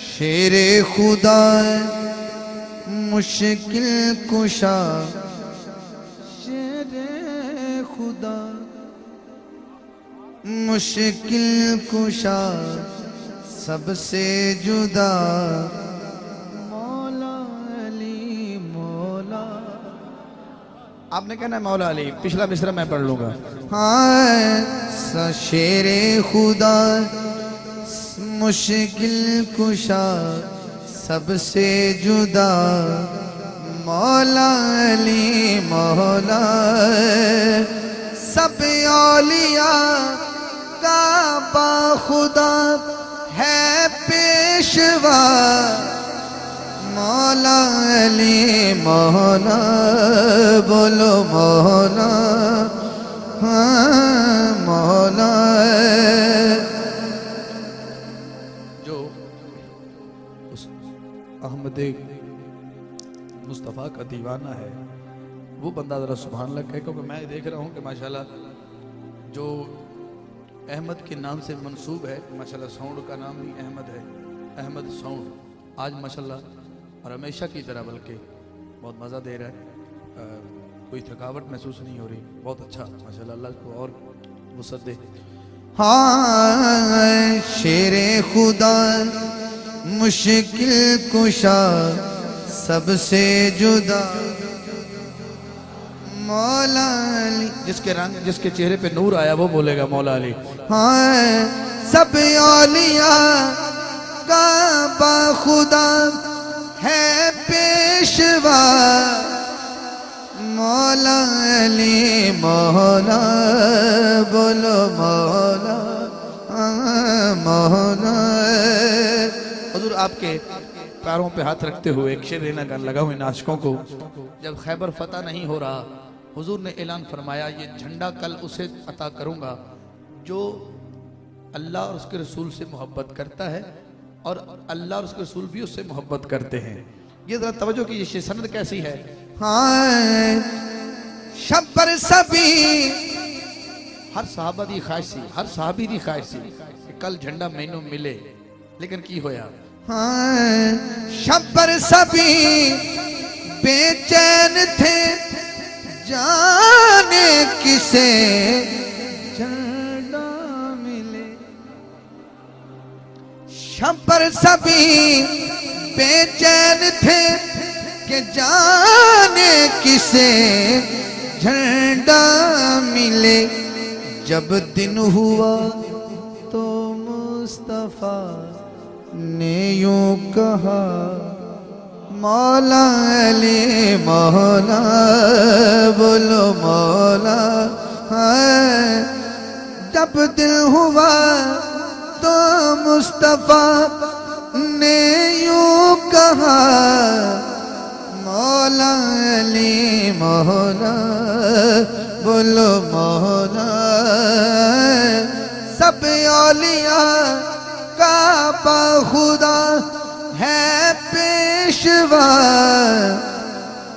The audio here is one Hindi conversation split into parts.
शेरे खुदा मुश्किल कुशा, शेरे खुदा मुश्किल कुशा सबसे जुदा, मौला अली मौला। आपने कहना है मौला अली, पिछला मिसरा मैं पढ़ लूंगा। हाँ, शेरे खुदा मुश्किल कुशा सबसे जुदा, मौला अली मौला। सब औलिया का बाखुदा है पेशवा, मौला अली मौला। बोलो मौला, हाँ मौला। जो उस अहमद मुस्तफ़ा का दीवाना है वो बंदा ज़रा सुभान अल्लाह कहे, क्योंकि मैं देख रहा हूँ कि माशाल्लाह जो अहमद के नाम से मंसूब है, माशाल्लाह साउंड का नाम भी अहमद है, अहमद साउंड। आज माशाल्लाह और हमेशा की तरह बल्कि बहुत मज़ा दे रहा है, कोई थकावट महसूस नहीं हो रही, बहुत अच्छा माशाल्लाह। अल्लाह को और वसअत दे। हाँ, शेरे खुदा मुश्किल कुशा सबसे जुदा, मौला अली। जिसके रंग जिसके चेहरे पे नूर आया वो बोलेगा मौला अली। हाँ, सब औलिया का बाखुदा है पेशवा, मौला अली मौला। बोलो मौला, मौला। हुजूर आपके पैरों पे हाथ रखते हुए एक शेर देना गान लगा हुए नाशकों को। जब खैबर फतह नहीं हो रहा, हुजूर ने ऐलान फरमाया ये झंडा कल उसे अता करूंगा जो अल्लाह और उसके रसूल से मोहब्बत करता है और अल्लाह और उसके रसूल भी उससे मोहब्बत करते हैं। ये जरा तवज्जो कीजिए, सनद कैसी है। हाँ, शब्बर सभी हर सहाबा दी ख्वाहिश सी, हर सहाबी दी ख्वाहिश सी कि कल झंडा मैनू मिले, लेकिन की होया। हाँ, शब्बर सभी बेचैन थे जाने किसे झंडा मिले। शब्बर सभी बेचैन थे कि जाने किसे झंडा मिले। जब दिन हुआ तो मुस्तफा ने यूं कहा, मौला अली मौला। बोलो मौला, हाँ। जब दिन हुआ तो मुस्तफा ने यूं कहा, मौला अली मौला। बोलो मौला। सब औलिया का बाखुदा है पेशवा।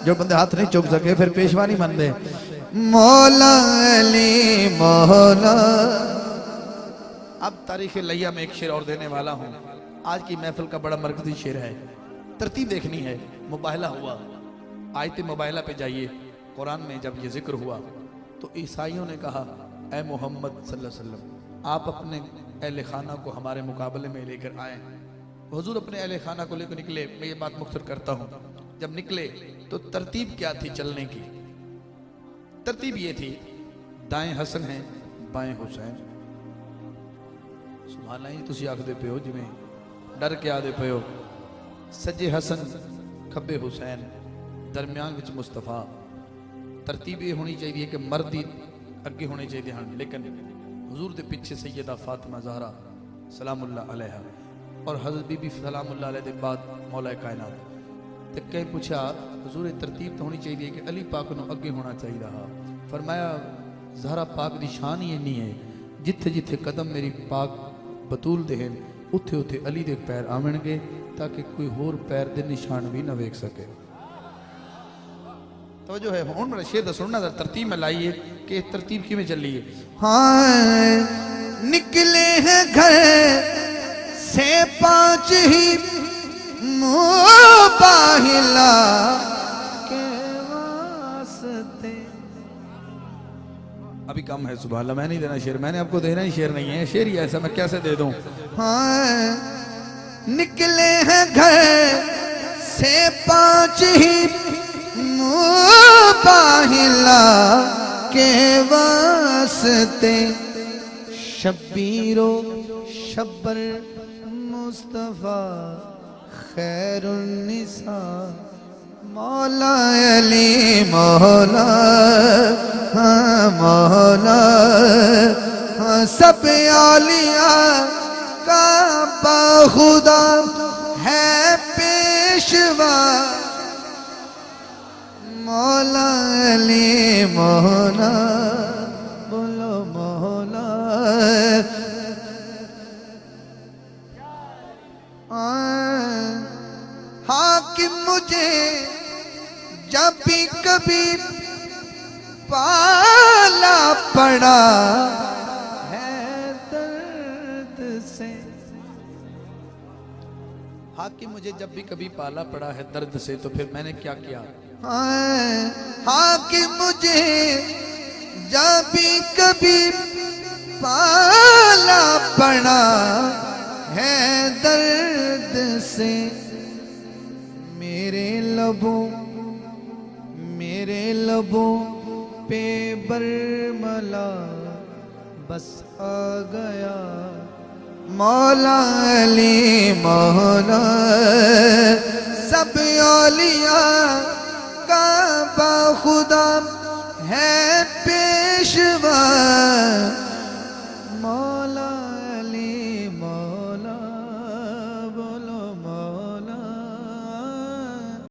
जो बंदे हाथ नहीं चुक सके फिर पेशवा नहीं मानते। मौला अली मौला। अब तारीख लैया में एक शेर और देने वाला हूँ। आज की महफिल का बड़ा मरकजी शेर है, तरतीब देखनी है। मुबाहला हुआ, आयत मुबाहला पे जाइए। कुरान में जब ये जिक्र हुआ तो ईसाइयों ने कहा, ए मोहम्मद सल्लल्लाहु अलैहि वसल्लम आप अपने अहले खाना को हमारे मुकाबले में लेकर आए। हुजूर अपने अहले खाना को लेकर निकले। मैं ये बात मुख्तर करता हूँ, जब निकले तो तरतीब क्या थी चलने की? तरतीब ये थी, दाएं हसन है बाएं हुसैन। सुभान अल्लाह। तुसी आखदे पे हो जिवें डर के आदे पे हो। सज्जे हसन खब्बे हुसैन, दरम्यान विच मुस्तफा। तरतीब ये होनी चाहिए कि मर्द ही अगे होने चाहिए हैं, लेकिन हुजूर के पिछे सैयदा फातिमा ज़हरा सलामुल्लाह अलैहा और हज़रत बीबी सलामुल्लाह अलैहा के बाद मौला कायनात। तो कहीं पूछा हुजूर तरतीब तो होनी चाहिए कि अली पाक नूं अगे होना चाहिए। फरमाया ज़हरा पाक की शान ही इन्नी है, जिथे जिथे कदम मेरी पाक बतूल दे हैं उत्थे उत्थे अली दे पैर आवेंगे, ताकि कोई होर पैर दे निशान भी ना वेख सके। तो जो है हुण मेरा शेर दसो ना, तरतीब में लाइए कि तरतीब किवें चली है। हाँ निकले हैं घर से 5 ही मुबाहिला के वास्ते। अभी कम है सुभान अल्लाह, मैं नहीं देना शेर, मैंने आपको देना ही शेर नहीं है, शेर ही ऐसा मैं कैसे दे दूं। हाँ निकले हैं घर से 5 ही मुबाहिला के वास्ते। शब्बीरो शब्बर मुस्तफा खैरुन्निसा मौला अली मौला हाँ मौला हाँ सब आलिया का बाखुदा है पेशवा मौला अली मौला बोलो मौला। हाकिम मुझे जब भी कभी पाला पड़ा है दर्द से। हाकिम मुझे जब भी कभी पाला पड़ा है दर्द से, तो फिर मैंने क्या किया। हाकिम मुझे जब भी कभी पाला पड़ा है दर्द से। मेरे लबों पे बरमला बस आ गया मौला अली मौला सब औलिया का बाखुदा है पेशवा